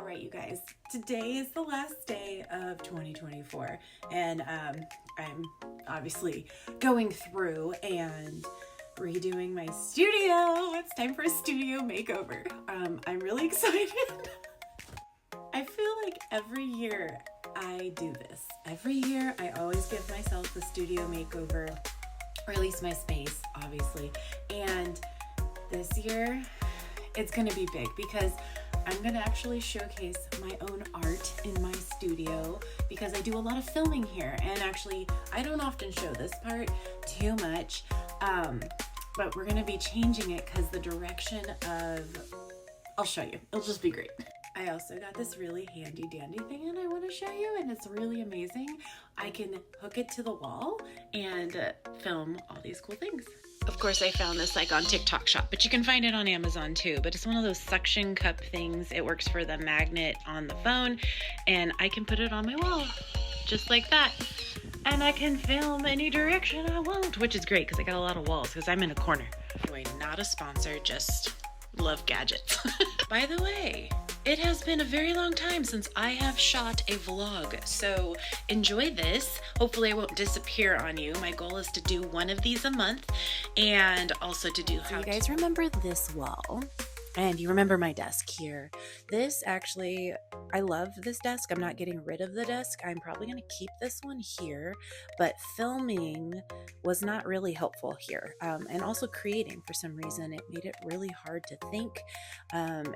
All right, you guys, today is the last day of 2024, and I'm obviously going through and redoing my studio. It's time for a studio makeover. I'm really excited. I feel like every year I do this. Every year I always give myself a studio makeover, or at least my space, obviously. And this year it's gonna be big because I'm gonna actually showcase my own art in my studio because I do a lot of filming here, and actually I don't often show this part too much, but we're gonna be changing it because the direction of, I'll show you, it'll just be great. I also got this really handy dandy thing and I want to show you, and it's really amazing. I can hook it to the wall and film all these cool things. Of course, I found this like on TikTok Shop, but you can find it on Amazon too. But it's one of those suction cup things. It works for the magnet on the phone, and I can put it on my wall just like that. And I can film any direction I want, which is great because I got a lot of walls because I'm in a corner. Anyway, not a sponsor, just love gadgets. By the way, it has been a very long time since I have shot a vlog, so enjoy this. Hopefully I won't disappear on you. My goal is to do one of these a month, and also to do So you guys remember this wall? And you remember my desk here. This actually, I love this desk. I'm not getting rid of the desk. I'm probably going to keep this one here, but filming was not really helpful here. And also creating, for some reason, it made it really hard to think.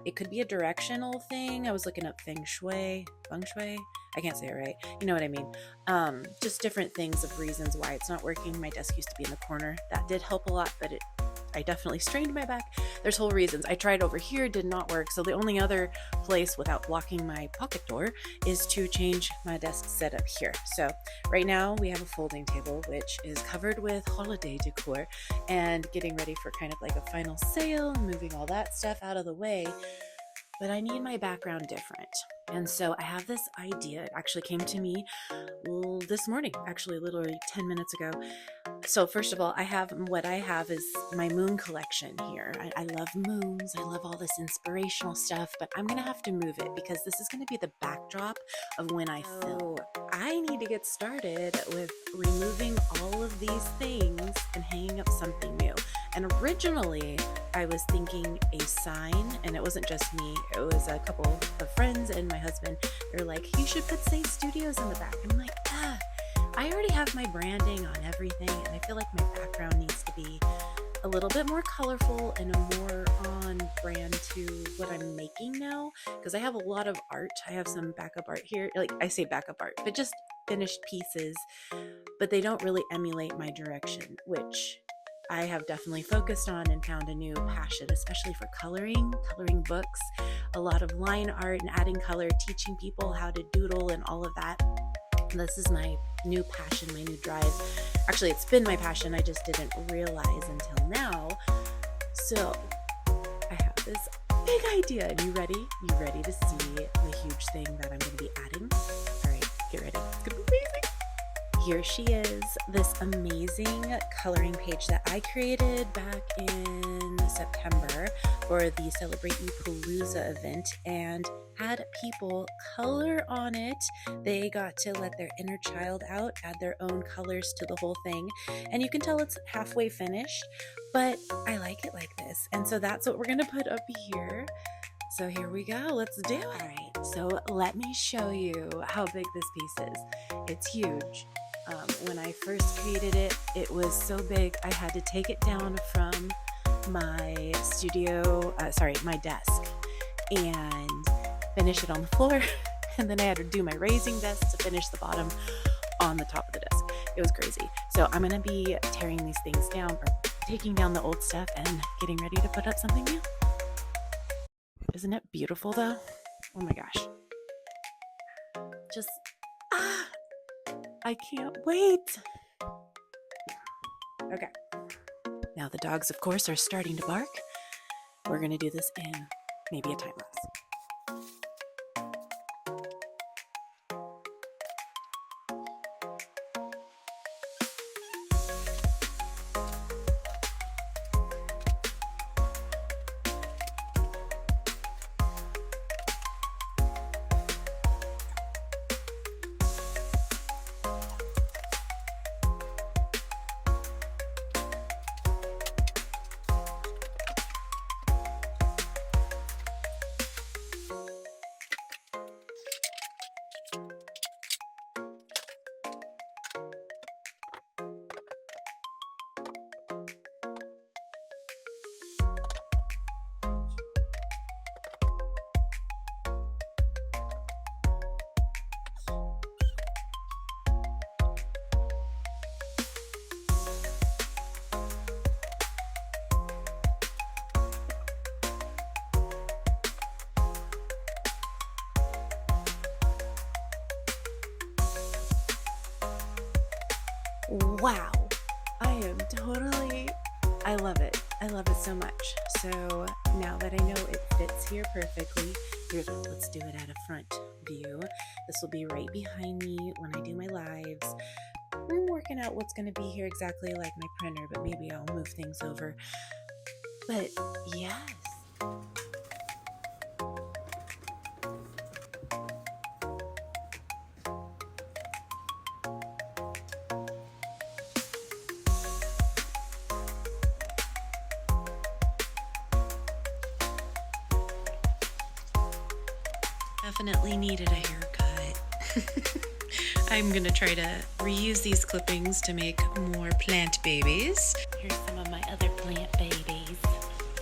It could be a directional thing. I was looking up feng shui. I can't say it right. You know what I mean? Just different things of reasons why it's not working. My desk used to be in the corner. That did help a lot, but I definitely strained my back. There's whole reasons. I tried over here, did not work. So the only other place without blocking my pocket door is to change my desk setup here. So right now we have a folding table, which is covered with holiday decor and getting ready for kind of like a final sale, moving all that stuff out of the way. But I need my background different. And so I have this idea. It actually came to me this morning, actually literally 10 minutes ago. So first of all, what I have is my moon collection here. I love moons. I love all this inspirational stuff, but I'm going to have to move it because this is going to be the backdrop of when I film. I need to get started with removing all of these things and hanging up something new. And originally I was thinking a sign, and it wasn't just me. It was a couple of friends and my husband. They're like, you should put Say Studios in the back. And I'm like, I already have my branding on everything, and I feel like my background needs to be a little bit more colorful and more on brand to what I'm making now, because I have a lot of art. I have some backup art here. Like, I say backup art, but just finished pieces, but they don't really emulate my direction, which I have definitely focused on and found a new passion, especially for coloring books, a lot of line art and adding color, teaching people how to doodle and all of that. This is my new passion, my new drive. Actually, it's been my passion. I just didn't realize until now. So I have this big idea. And you ready? You ready to see the huge thing that I'm going to be adding? All right, get ready. It's going to be amazing. Here she is, this amazing coloring page that I created back in September for the Celebrate You Palooza event, and had people color on it. They got to let their inner child out, add their own colors to the whole thing, and you can tell it's halfway finished, but I like it like this, and so that's what we're gonna put up here. So here we go, let's do it. All right, so let me show you how big this piece is. It's huge. When I first created it, it was so big I had to take it down from my my desk and finish it on the floor. And then I had to do my raising desk to finish the bottom on the top of the desk. It was crazy. So I'm going to be tearing these things down, or taking down the old stuff and getting ready to put up something new. Isn't it beautiful though? Oh my gosh. Just, I can't wait. Okay. Now the dogs, of course, are starting to bark. We're going to do this in maybe a time lapse. Wow. I love it. I love it so much. So now that I know it fits here perfectly, let's do it at a front view. This will be right behind me when I do my lives. I'm working out what's going to be here exactly like my printer, but maybe I'll move things over. But yes. Definitely needed a haircut. I'm gonna try to reuse these clippings to make more plant babies. Here's some of my other plant babies.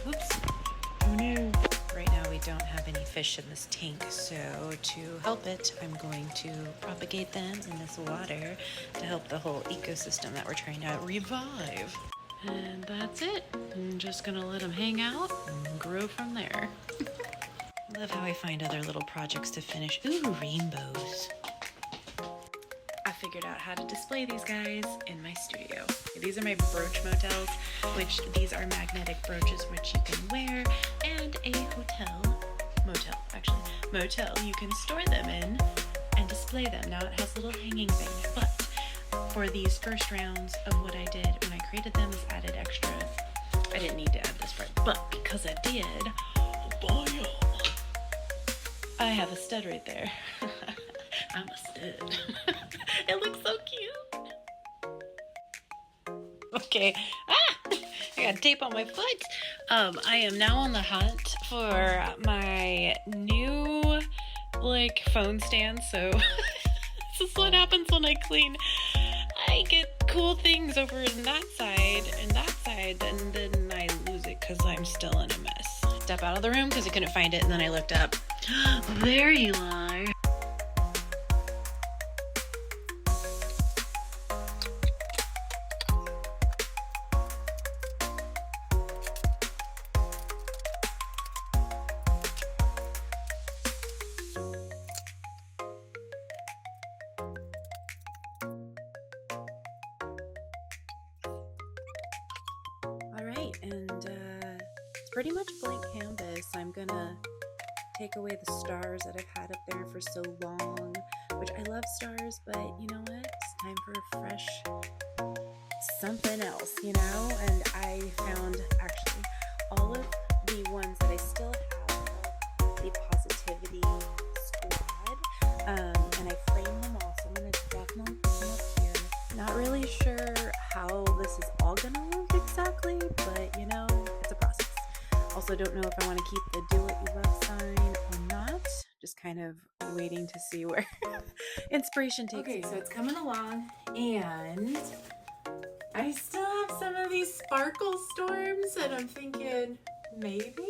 Oops. Oh no. Right now we don't have any fish in this tank, so to help it, I'm going to propagate them in this water to help the whole ecosystem that we're trying to revive. And that's it. I'm just gonna let them hang out and grow from there. I love how I find other little projects to finish. Ooh, rainbows. I figured out how to display these guys in my studio. These are my brooch motels, which these are magnetic brooches which you can wear, and a motel you can store them in and display them. Now it has a little hanging thing, but for these first rounds of what I did when I created them is added extra. I didn't need to add this part, but because I did, boy, I have a stud right there. I'm a stud. It looks so cute. Okay. I got tape on my foot. I am now on the hunt for my new phone stand. So this is what happens when I clean. I get cool things over in that side and that side, and then I lose it because I'm still in a mess. Step out of the room because I couldn't find it, and then I looked up. There you are. All right, and it's pretty much a blank canvas. I'm gonna take away the stars that I've had up there for so long, which I love stars, but you know what? It's time for a fresh something else, you know? And I found actually all of the ones that I still have of the Positivity Squad, and I framed them all, so I'm gonna definitely put them up here. Not really sure how this is all gonna look exactly, but you know, it's a process. Also don't know if I want to keep the do what you love sign or not. Just kind of waiting to see where inspiration takes me. Okay, so it's coming along, and I still have some of these sparkle storms, and I'm thinking maybe,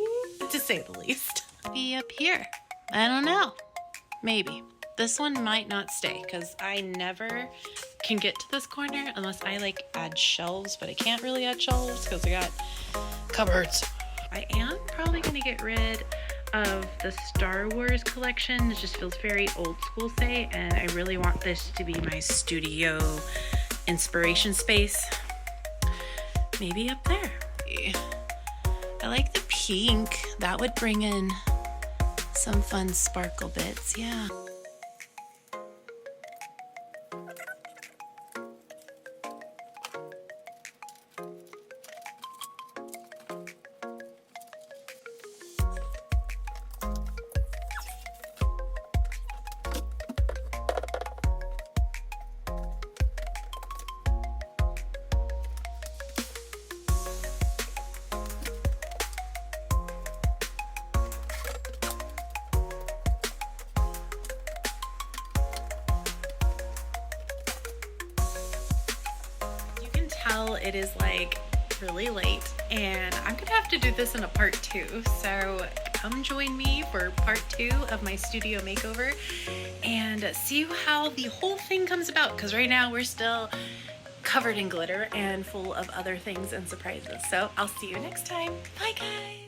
to say the least, be up here. I don't know. Maybe. This one might not stay because I never can get to this corner unless I add shelves, but I can't really add shelves because I got cupboards. I am probably going to get rid of the Star Wars collection. It just feels very old school, and I really want this to be my studio inspiration space. Maybe up there. I like the pink. That would bring in some fun sparkle bits, yeah. It is really late, and I'm gonna have to do this in a part 2, so come join me for part 2 of my studio makeover and see how the whole thing comes about, because right now we're still covered in glitter and full of other things and surprises. So I'll see you next time. Bye guys.